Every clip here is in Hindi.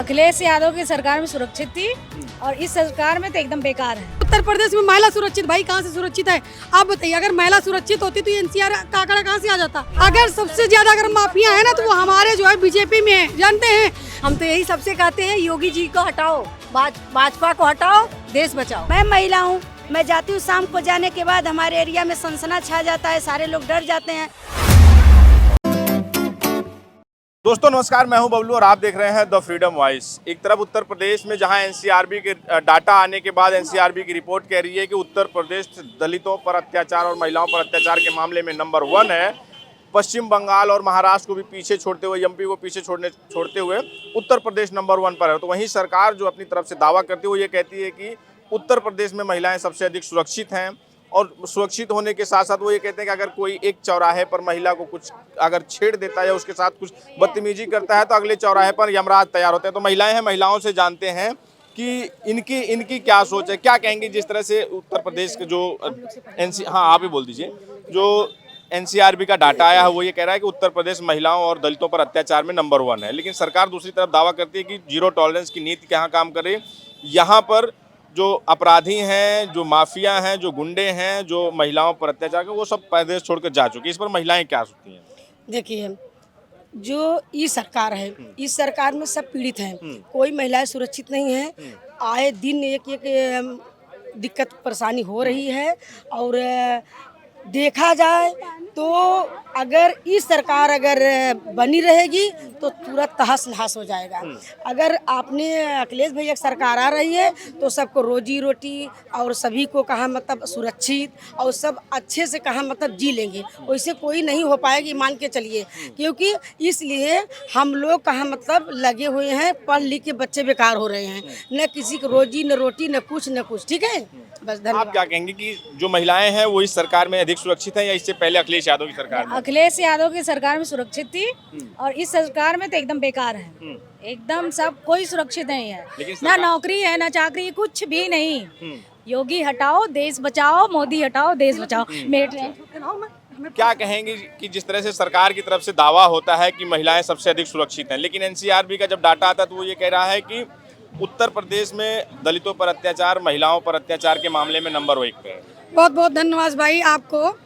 अखिलेश यादव की सरकार में सुरक्षित थी और इस सरकार में तो एकदम बेकार है। उत्तर प्रदेश में महिला सुरक्षित, भाई कहाँ से सुरक्षित है आप बताइए। अगर महिला सुरक्षित होती तो एनसीआर का आंकड़ा कहाँ से आ जाता। अगर सबसे ज्यादा अगर माफिया है ना तो वो हमारे जो है बीजेपी में है, जानते हैं। हम तो यही सबसे कहते हैं, योगी जी को हटाओ, भाजपा को हटाओ, देश बचाओ। मैं महिला हूँ, मैं जाती हूँ, शाम को जाने के बाद हमारे एरिया में सनसना छा जाता है, सारे लोग डर जाते हैं। दोस्तों नमस्कार, मैं हूं बबलू और आप देख रहे हैं द फ्रीडम वॉइस। एक तरफ उत्तर प्रदेश में जहां एनसीआरबी के डाटा आने के बाद एनसीआरबी की रिपोर्ट कह रही है कि उत्तर प्रदेश दलितों पर अत्याचार और महिलाओं पर अत्याचार के मामले में नंबर 1 है। पश्चिम बंगाल और महाराष्ट्र को भी पीछे छोड़ते हुए, एमपी को पीछे छोड़ते हुए उत्तर प्रदेश नंबर 1 पर है। तो वहीं सरकार जो अपनी तरफ से दावा करती है वो ये कहती है कि उत्तर प्रदेश में महिलाएं सबसे अधिक सुरक्षित हैं। और सुरक्षित होने के साथ साथ वो ये कहते हैं कि अगर कोई एक चौराहे पर महिला को कुछ अगर छेड़ देता है या उसके साथ कुछ बदतमीजी करता है तो अगले चौराहे पर यमराज तैयार होते हैं। तो महिलाएं हैं, महिलाओं से जानते हैं कि इनकी क्या सोच है, क्या कहेंगी। जिस तरह से उत्तर प्रदेश के जो आप ही बोल दीजिए, जो एनसीआरबी का डाटा आया है वो ये कह रहा है कि उत्तर प्रदेश महिलाओं और दलितों पर अत्याचार में नंबर 1 है। लेकिन सरकार दूसरी तरफ दावा करती है कि जीरो टॉलरेंस की नीति यहाँ काम कर रही है। यहाँ पर जो अपराधी हैं, जो माफिया हैं, जो गुंडे हैं, जो महिलाओं पर अत्याचार कर, वो सब प्रदेश छोड़कर जा चुके हैं। इस पर महिलाएं क्या सोचती हैं? देखिए, जो इस सरकार है, इस सरकार में सब पीड़ित हैं, कोई महिलाएं सुरक्षित नहीं है। आए दिन एक दिक्कत परेशानी हो रही है। और देखा जाए तो अगर इस सरकार अगर बनी रहेगी तो तुरंत तहस नहस हो जाएगा। अगर आपने अखिलेश भैया की सरकार आ रही है तो सबको रोजी रोटी और सभी को कहा मतलब सुरक्षित और सब अच्छे से कहा मतलब जी लेंगे। वैसे कोई नहीं हो पाएगी, मान के चलिए। क्योंकि इसलिए हम लोग कहा मतलब लगे हुए हैं, पढ़ लिख के बच्चे बेकार हो रहे हैं, न किसी को रोजी न रोटी न कुछ। ठीक है, बस धन्यवाद। आप क्या कहेंगे कि जो महिलाएं हैं वो इस सरकार में अधिक सुरक्षित हैं या इससे पहले अखिलेश यादव की सरकार में? अखिलेश यादव की सरकार में सुरक्षित थी और इस सरकार में तो एकदम बेकार है। एकदम सब कोई सुरक्षित नहीं है, ना नौकरी है ना चाकरी, कुछ भी नहीं। योगी हटाओ देश बचाओ, मोदी हटाओ देश बचाओ। क्या कहेंगे कि जिस तरह से सरकार की तरफ से दावा होता है कि महिलाएं सबसे अधिक सुरक्षित हैं, लेकिन एनसीआरबी का जब डाटा आता है तो वो ये कह रहा है कि उत्तर प्रदेश में दलितों पर अत्याचार, महिलाओं पर अत्याचार के मामले में नंबर 1 पे है। बहुत बहुत धन्यवाद भाई आपको।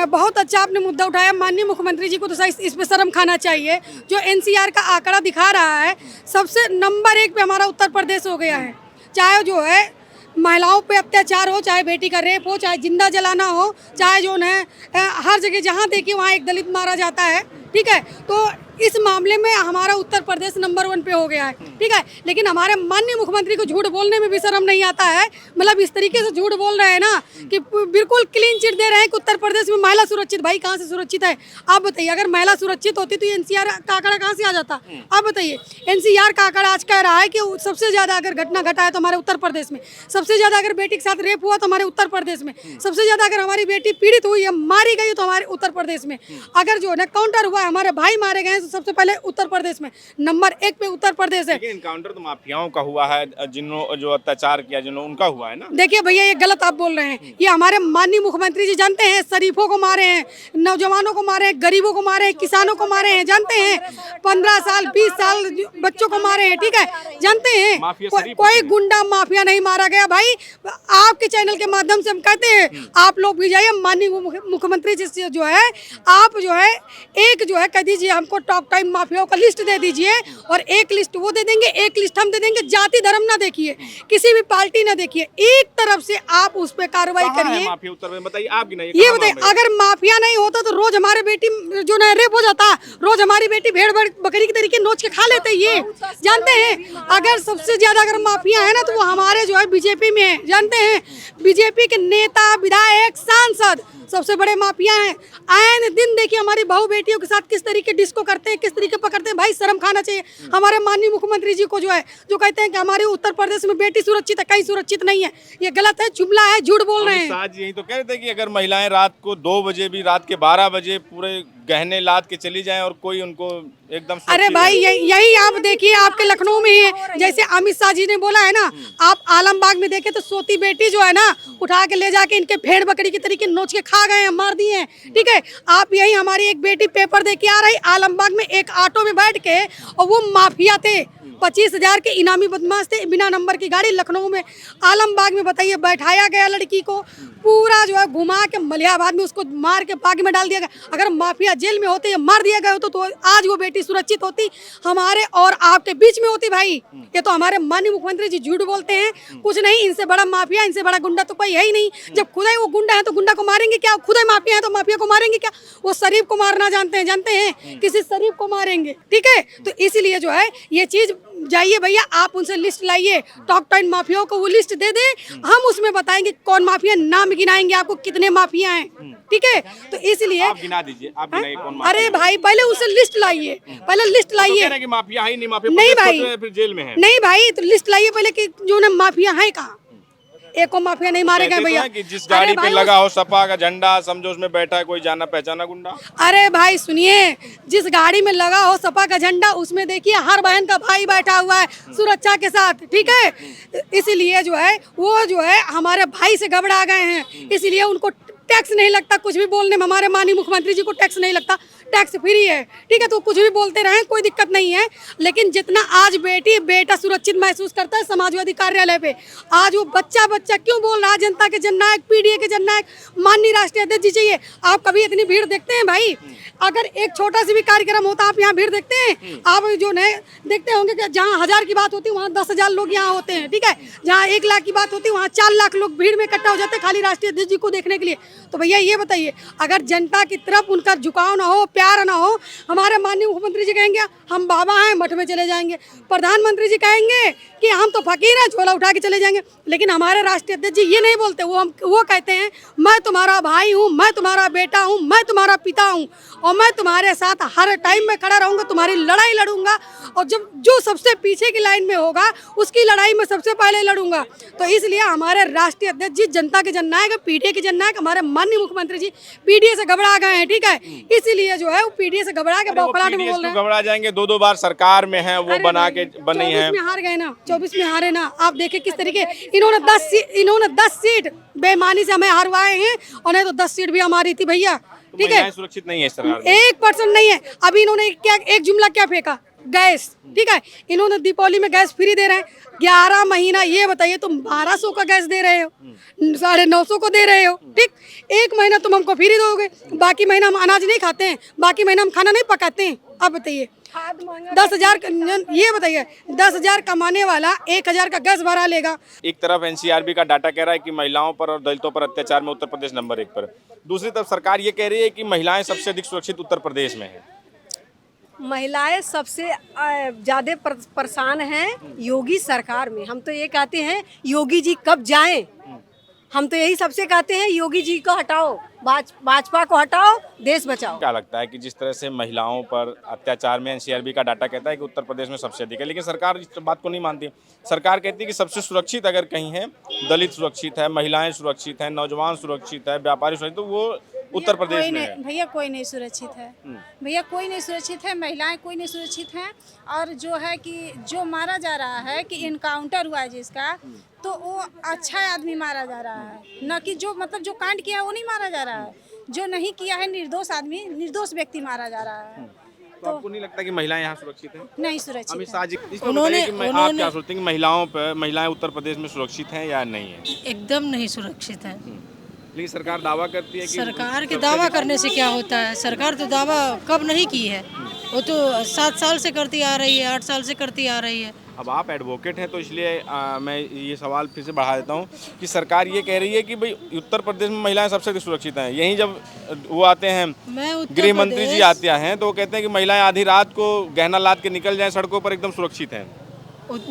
बहुत अच्छा आपने मुद्दा उठाया। माननीय मुख्यमंत्री जी को तो इस पे शर्म खाना चाहिए। जो एनसीआर का आंकड़ा दिखा रहा है, सबसे नंबर 1 पे हमारा उत्तर प्रदेश हो गया है। चाहे जो है महिलाओं पे अत्याचार हो, चाहे बेटी का रेप हो, चाहे जिंदा जलाना हो, चाहे जो है हर जगह जहाँ देखिए वहाँ एक दलित मारा जाता है। ठीक है, तो इस मामले में हमारा उत्तर प्रदेश नंबर 1 पे हो गया है। ठीक है, लेकिन हमारे माननीय मुख्यमंत्री को झूठ बोलने में भी शर्म नहीं आता है। मतलब इस तरीके से झूठ बोल रहे हैं ना कि बिल्कुल क्लीन चिट दे रहे हैं कि उत्तर प्रदेश में महिला सुरक्षित। भाई कहाँ से सुरक्षित है आप बताइए। अगर महिला सुरक्षित होती तो एनसीआर का आंकड़ा कहाँ से आ जाता आप बताइए। एनसीआर का आंकड़ा आज कह रहा है कि सबसे ज्यादा अगर घटना घटा है तो हमारे उत्तर प्रदेश में, सबसे ज्यादा अगर बेटी के साथ रेप हुआ तो हमारे उत्तर प्रदेश में, सबसे ज्यादा अगर हमारी बेटी पीड़ित हुई या मारी गई तो हमारे उत्तर प्रदेश में, अगर जो एनकाउंटर हुआ हमारे भाई मारे गए तो सबसे पहले उत्तर प्रदेश में नंबर 1 पे उत्तर प्रदेश है। लेकिन एनकाउंटर तो माफियाओं का हुआ है, जिन्होंने जो अत्याचार किया उनका हुआ है ना। देखिए भैया, ये गलत आप बोल रहे हैं। ये हमारे माननीय मुख्यमंत्री जी जानते हैं, शरीफों को मारे हैं, नौजवानों को मारे हैं, गरीबों को मारे हैं, किसानों को मारे हैं, जानते हैं। 15 साल 20 साल बच्चों को मारे हैं। ठीक है, जानते हैं। कोई गुंडा माफिया नहीं मारा गया। भाई आपके चैनल के माध्यम से हम कहते हैं, आप लोग भी जाइए माननीय मुख्यमंत्री जी से जो है आप जो है एक जो है कह दीजिए हमको टॉप टाइम माफियाओं का लिस्ट दे दीजिए, और एक लिस्ट वो दे देंगे, एक लिस्ट हम दे देंगे। जाति धर्म ना देखिए, किसी भी पार्टी ना देखिए, एक तरफ से आप उस पे कार्रवाई करिए। माफिया उत्तर में बताइए, आपकी नहीं ये बताइए, अगर माफिया नहीं होता तो रोज हमारे बेटी जो ना रेप हो जाता, रोज हमारी बेटी भेड़ बकरी की तरीके नोच के खा लेते। ये जानते हैं। अगर सबसे ज्यादा अगर माफिया है ना तो वो हमारे जो है बीजेपी में है, जानते हैं। बीजेपी के नेता, विधायक, सांसद सबसे बड़े माफिया हैं। आए दिन देखिए हमारी बहू बेटियों के साथ किस तरीके डिस्को करते हैं, किस तरीके पकड़ते हैं। भाई शर्म खाना चाहिए हमारे माननीय मुख्यमंत्री जी को जो है, जो कहते हैं कि हमारे उत्तर प्रदेश में बेटी सुरक्षित है, कहीं सुरक्षित नहीं है। ये गलत है, जुमला है, झूठ बोल रहे हैं। यही तो कह रहे थे कि अगर महिलाएं रात को 2 बजे भी, रात के 12 बजे पूरे गहने लाद के चली जाएं और कोई उनको एकदम। अरे भाई यही आप देखिए, आपके लखनऊ में है। जैसे अमित शाह जी ने बोला है ना, आप आलमबाग में देखे तो सोती बेटी जो है ना उठा के ले जाके इनके भेड़ बकरी की तरीके नोच के खा गए हैं, मार दिए हैं। ठीक है, आप यही हमारी एक बेटी पेपर दे के आ रही आलमबाग में, एक ऑटो में बैठ के, और वो माफिया थे, 25,000 के इनामी बदमाश थे, बिना नंबर की गाड़ी लखनऊ में आलमबाग में बताइए बैठाया गया लड़की को, पूरा जो है घुमा के मलिहाबाद में उसको मार के बाग में डाल दिया गया। अगर माफिया जेल में होते या मार दिया गया होता तो आज वो बेटी सुरक्षित होती, हमारे और आपके बीच में होती। भाई ये तो हमारे माननीय मुख्यमंत्री जी झूठ बोलते हैं, कुछ नहीं, इनसे बड़ा माफिया, इनसे बड़ा गुंडा तो कोई है ही नहीं। जब खुदा ही वो गुंडा है तो गुंडा को मारेंगे क्या, खुदा ही माफिया है तो माफिया को मारेंगे क्या? वो शरीफ को मारना जानते हैं किसी शरीफ को मारेंगे, ठीक है। तो इसीलिए जो है ये चीज जाइए भैया, आप उनसे लिस्ट लाइए, टॉप 10 माफियाओं को वो लिस्ट दे दे, हम उसमें बताएंगे कौन माफिया, नाम गिनाएंगे आपको कितने माफिया हैं, ठीक है। तो इसलिए आप गिना दीजिए, आप गिनाइए कौन माफिया अरे भाई पहले उसे लिस्ट लाइए, पहले लिस्ट लाइए। कह रहे हैं कि माफिया है ही नहीं, माफिया नहीं पकड़े भाई, तो फिर जेल में है। नहीं भाई, तो लिस्ट लाइए पहले कि जो ना माफिया है कहाँ, एक को माफिया नहीं मारे गए कहते तो भैया। हैं कि जिस गाड़ी अरे पे भाई, लगा हो सपा का झंडा, समझो उसमें बैठा है कोई जाना पहचाना गुंडा। अरे भाई सुनिए, जिस गाड़ी में लगा हो सपा का झंडा उसमें देखिए हर बहन का भाई बैठा हुआ है सुरक्षा के साथ, ठीक है। इसीलिए जो है वो जो है हमारे भाई से घबरा गए हैं, इसलिए उनको टैक्स नहीं लगता कुछ भी बोलने में। हमारे माननीय मुख्यमंत्री जी को टैक्स नहीं लगता, टैक्स फ्री है, ठीक है। तो कुछ भी बोलते रहें, कोई दिक्कत नहीं है। लेकिन जितना आज बेटी बेटा सुरक्षित महसूस करता है समाजवादी कार्यालय पे, आज वो बच्चा क्यों बोल रहा है जनता के जननायक, पीडीए के जननायक, माननीय राष्ट्रीय अध्यक्ष जी चाहिए। आप कभी इतनी भीड़ देखते हैं भाई? अगर एक छोटा सा भी कार्यक्रम होता आप यहाँ भीड़ देखते हैं? आप जो है देखते होंगे कि जहाँ 1000 की बात होती है वहाँ 10,000 लोग यहाँ होते हैं, ठीक है। जहाँ 1 लाख की बात होती है वहाँ 4 लाख लोग भीड़ में इकट्ठा हो जाते हैं खाली राष्ट्रीय अध्यक्ष जी को देखने के लिए। तो भैया ये बताइए, अगर जनता की तरफ उनका झुकाव ना हो, प्यार ना हो, हमारे माननीय मुख्यमंत्री जी कहेंगे हम बाबा हैं मठ में चले जाएंगे, प्रधानमंत्री जी कहेंगे कि हम तो फकीर हैं झोला उठा के चले जाएंगे। लेकिन हमारे राष्ट्रीय अध्यक्ष जी ये नहीं बोलते, वो कहते हैं मैं तुम्हारा भाई हूँ, मैं तुम्हारा बेटा हूँ, मैं तुम्हारा पिता हूँ और मैं तुम्हारे साथ हर टाइम में खड़ा रहूँगा, तुम्हारी लड़ाई लड़ूंगा और जब जो सबसे पीछे की लाइन में होगा उसकी लड़ाई में सबसे पहले लड़ूंगा। तो इसलिए हमारे राष्ट्रीय अध्यक्ष जी जनता के जननायक, पीडीए के जननायक, हमारे माननीय मुख्यमंत्री जी पीडीए से घबरा गए हैं, ठीक है। इसीलिए जो है वो पीडीए से घबरा के बौखलाहट में बोल रहे हैं। घबरा जाएंगे, 2 बार सरकार में है वो बना के बनी है। 24 में हार गए ना, 24 में हारे ना। आप देखे किस तरीके इन्होंने 10 सीट बेईमानी से हमें हरवाए हैं और नहीं तो 10 सीट भी हमारी थी भैया, ठीक है। सुरक्षित नहीं है सरकार, 1% नहीं है। अभी इन्होंने क्या एक जुमला क्या फेंका, गैस, ठीक है। इन्होंने दीपावली में गैस फ्री दे रहे हैं 11 महीना। ये बताइए तुम 1200 का गैस दे रहे हो, 950 को दे रहे हो, ठीक। 1 महीना तुम हमको फ्री दोगे, बाकी महीना हम अनाज नहीं खाते हैं, बाकी महीना हम खाना नहीं पकाते हैं। अब बताइए 10,000, ये बताइए 10,000 कमाने वाला 1,000 का गैस भरा लेगा। एक तरफ एनसीआरबी का डाटा कह रहा है कि महिलाओं पर और दलितों पर अत्याचार में उत्तर प्रदेश नंबर 1 पर, दूसरी तरफ सरकार ये कह रही है कि महिलाएं सबसे अधिक सुरक्षित उत्तर प्रदेश में है। महिलाएं सबसे ज़्यादा परेशान हैं योगी सरकार में। हम तो ये कहते हैं योगी जी कब जाएं, हम तो यही सबसे कहते हैं योगी जी को हटाओ, भाजपा को हटाओ, देश बचाओ। क्या लगता है कि जिस तरह से महिलाओं पर अत्याचार में एनसीआरबी का डाटा कहता है कि उत्तर प्रदेश में सबसे अधिक है, लेकिन सरकार इस बात को नहीं मानती। सरकार कहती है कि सबसे सुरक्षित अगर कहीं है, दलित सुरक्षित है, महिलाएं सुरक्षित हैं, नौजवान सुरक्षित है, व्यापारी सुरक्षित, तो वो उत्तर प्रदेश में है। भैया कोई नहीं सुरक्षित है, भैया कोई नहीं सुरक्षित है, महिलाएं कोई नहीं सुरक्षित हैं। और जो है कि जो मारा जा रहा है कि इनकाउंटर हुआ है जिसका, तो वो अच्छा आदमी मारा जा रहा है, न कि जो मतलब जो कांड किया है वो नहीं मारा जा रहा है, जो नहीं किया है निर्दोष आदमी, निर्दोष व्यक्ति मारा जा रहा है। तो आपको नहीं लगता कि महिलाएं यहाँ सुरक्षित हैं? नहीं सुरक्षित अमित है। शाह जी, आप क्या सोचते हैं कि महिलाएं उत्तर प्रदेश में सुरक्षित हैं या नहीं है? एकदम नहीं सुरक्षित है। लेकिन सरकार दावा करती है कि सरकार के दावा करने से क्या होता है, सरकार तो दावा कब नहीं की है, वो तो 7 साल से करती आ रही है, 8 साल से करती आ रही है। अब आप एडवोकेट हैं तो इसलिए मैं ये सवाल फिर से बढ़ा देता हूँ कि सरकार ये कह रही है कि भाई उत्तर प्रदेश में महिलाएं सबसे सुरक्षित हैं। यहीं जब वो आते हैं, गृह मंत्री जी आते हैं, तो वो कहते हैं कि महिलाएं आधी रात को गहना लाद के निकल जाएं सड़कों पर, एकदम सुरक्षित हैं।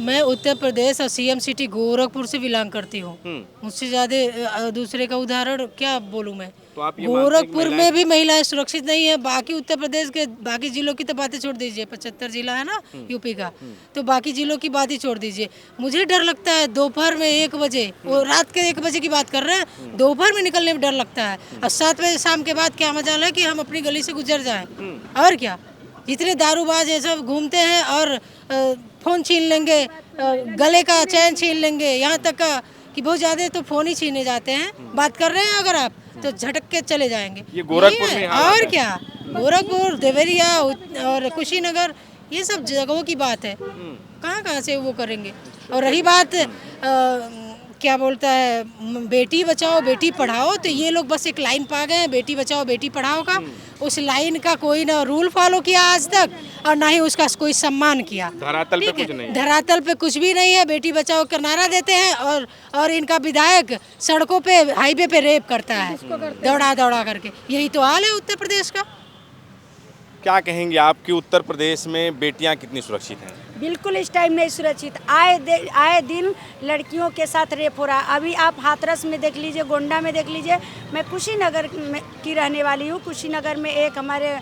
मैं उत्तर प्रदेश और सीएम सिटी गोरखपुर से बिलोंग करती हूँ, मुझसे ज़्यादा दूसरे का उदाहरण क्या बोलूँ मैं। तो आप ये गोरखपुर में भी महिलाएं सुरक्षित नहीं है। बाकी उत्तर प्रदेश के बाकी जिलों की तो बातें छोड़ दीजिए, 75 जिला है ना यूपी का, तो बाकी जिलों की बात ही छोड़ दीजिए। मुझे डर लगता है दोपहर में 1 बजे, वो रात के 1 बजे की बात कर रहे हैं, दोपहर में निकलने में डर लगता है। और 7 बजे शाम के बाद क्या मजाल है कि हम अपनी गली से गुजर जाएं, और क्या। जितने दारूबाज ये सब घूमते हैं और फ़ोन छीन लेंगे, गले का चैन छीन लेंगे, यहाँ तक का कि बहुत ज़्यादा तो फ़ोन ही छीने जाते हैं। बात कर रहे हैं अगर आप तो झटक के चले जाएंगे। ये गोरखपुर में और क्या, गोरखपुर, देवरिया और कुशीनगर, ये सब जगहों की बात है। कहाँ कहाँ से वो करेंगे। और रही बात क्या बोलता है बेटी बचाओ बेटी पढ़ाओ, तो ये लोग बस एक लाइन पा गए हैं बेटी बचाओ बेटी पढ़ाओ का। उस लाइन का कोई ना रूल फॉलो किया आज तक और ना ही उसका कोई सम्मान किया। धरातल पे कुछ नहीं, धरातल पे कुछ भी नहीं है। बेटी बचाओ का नारा देते हैं और इनका विधायक सड़कों पे हाईवे पे रेप करता है दौड़ा दौड़ा करके। यही तो हाल है उत्तर प्रदेश का। क्या कहेंगे आप कि उत्तर प्रदेश में बेटियां कितनी सुरक्षित हैं? बिल्कुल इस टाइम नहीं सुरक्षित। आए दिन लड़कियों के साथ रेप हो रहा है। अभी आप हाथरस में देख लीजिए, गोंडा में देख लीजिए। मैं कुशीनगर की रहने वाली हूँ। कुशीनगर में एक हमारे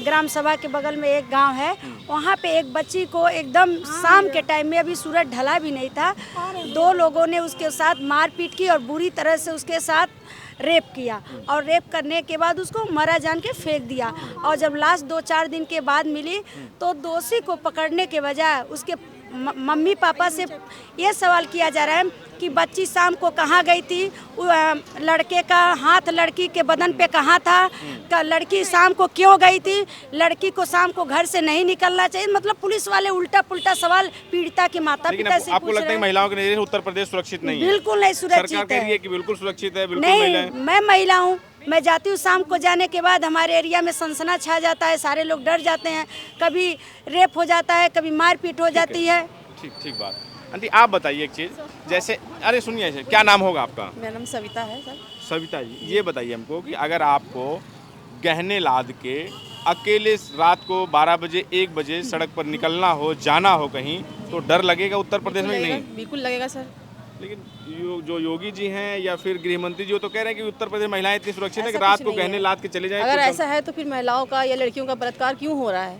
ग्राम सभा के बगल में एक गांव है, वहाँ पे एक बच्ची को एकदम शाम के टाइम में, अभी सूरज ढला भी नहीं था, 2 लोगों ने उसके साथ मारपीट की और बुरी तरह से उसके साथ रेप किया। और रेप करने के बाद उसको मरा जान के फेंक दिया। और जब लाश 2-4 दिन के बाद मिली तो दोषी को पकड़ने के बजाय उसके मम्मी पापा से ये सवाल किया जा रहा है कि बच्ची शाम को कहाँ गई थी, लड़के का हाथ लड़की के बदन पे कहाँ था, लड़की शाम को क्यों गई थी, लड़की को शाम को घर से नहीं निकलना चाहिए। मतलब पुलिस वाले उल्टा पुल्टा सवाल पीड़िता के माता पिता से आपको लगता है महिलाओं के नजरिए से उत्तर प्रदेश सुरक्षित नहीं है? बिल्कुल नहीं सुरक्षित सरकार कह रही है कि बिल्कुल सुरक्षित है, बिल्कुल नहीं। मैं महिला हूँ, मैं जाती हूँ, शाम को जाने के बाद हमारे एरिया में सनसना छा जाता है, सारे लोग डर जाते हैं, कभी रेप हो जाता है, कभी मारपीट हो जाती है। ठीक बात। आंटी आप बताइए एक चीज़, जैसे अरे सुनिए, क्या नाम होगा आपका? मेरा नाम सविता है सर। सविता जी, ये बताइए हमको कि अगर आपको गहने लाद के अकेले रात को 12 बजे 1 बजे सड़क पर निकलना हो, जाना हो कहीं, तो डर लगेगा उत्तर प्रदेश में? नहीं, बिल्कुल लगेगा सर। लेकिन जो योगी जी हैं या फिर गृह मंत्री जी, वो तो कह रहे हैं कि उत्तर प्रदेश महिलाएं इतनी सुरक्षित है कि रात को गहने लाद के चले जाए। अगर ऐसा है तो फिर महिलाओं का या लड़कियों का बलात्कार क्यों हो रहा है?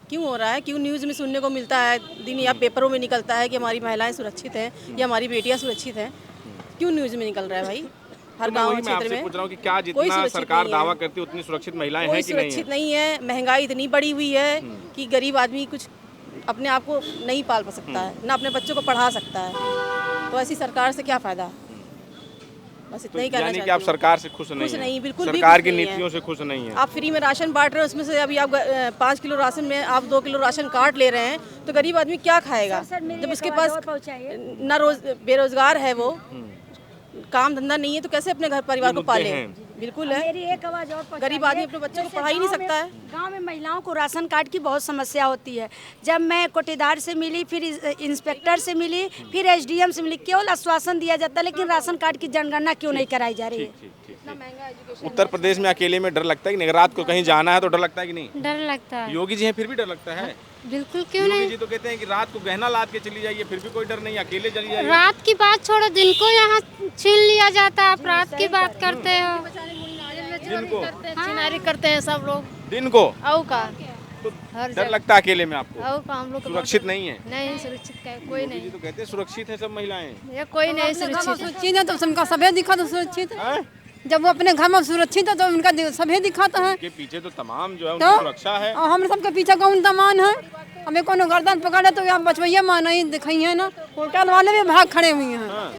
क्यों हो रहा है? क्यों न्यूज़ में सुनने को मिलता है, दिन या पेपरों में निकलता है कि हमारी महिलाएं सुरक्षित हैं या हमारी बेटियां सुरक्षित हैं? क्यों न्यूज़ में निकल रहा है भाई? हर गांव क्षेत्र में पूछ रहा हूं कि क्या जितना सरकार दावा करती है उतनी सुरक्षित महिलाएं हैं कि नहीं? सुरक्षित नहीं है। महंगाई इतनी बढ़ी हुई है कि गरीब आदमी कुछ अपने आप को नहीं पाल सकता है, ना अपने बच्चों को पढ़ा सकता है। तो ऐसी सरकार से क्या फ़ायदा? बस इतना ही कहना यानी कि चाहती आप हूँ। सरकार से खुश नहीं नहीं, हैं? बिल्कुल भी सरकार खुश की नहीं है। नीतियों से खुश नहीं है? आप फ्री में राशन बांट रहे हो, उसमें से अभी आप 5 किलो राशन में आप 2 किलो राशन काट ले रहे हैं, तो गरीब आदमी क्या खाएगा? जब उसके पास ना बेरोजगार है, वो काम धंधा नहीं है, तो कैसे अपने घर परिवार को पाले? बिल्कुल है। मेरी एक आवाज़ और गरीब आदमी अपने बच्चों को पढ़ा ही नहीं सकता है। गांव में महिलाओं को राशन कार्ड की बहुत समस्या होती है। जब मैं कोटेदार से मिली, फिर इंस्पेक्टर से मिली, फिर एसडीएम से मिली, केवल आश्वासन दिया जाता है, लेकिन राशन कार्ड की जनगणना क्यों नहीं कराई जा रही है? उत्तर प्रदेश में अकेले में डर लगता है कि नहीं? रात को कहीं जाना है तो डर लगता है कि नहीं? डर लगता है। योगी जी हैं फिर भी डर लगता है? बिल्कुल क्यों योगी नहीं। जी तो कहते हैं कि रात को गहना लाद के चली जाइए, फिर भी कोई डर नहीं, अकेले चली जाइए। रात की बात छोड़ो, दिन को यहाँ छीन लिया जाता है, आप रात की बात करते हो। दिन को चिनारी करते हैं सब लोग। दिन को औ का तो डर लगता है अकेले में आपको? औ का हम लोग सुरक्षित नहीं है? नहीं सुरक्षित का कोई योगी जी तो कहते हैं सुरक्षित है सब महिलाएं। ये कोई नहीं सुरक्षित। सुरक्षित है तो सबका सभी दिखा तो सुरक्षित है। हैं? जब वो अपने घर में सुरक्षित है तो उनका सभी दिखाता है। के पीछे तो तमाम जो है तो उनकी सुरक्षा है। और हम सबके पीछे कौन तमान है? हमें कोनो गर्दन पकड़े तो यहाँ बचवैया माँ नहीं दिखाई है ना, होटल वाले भी भाग खड़े हुए हैं।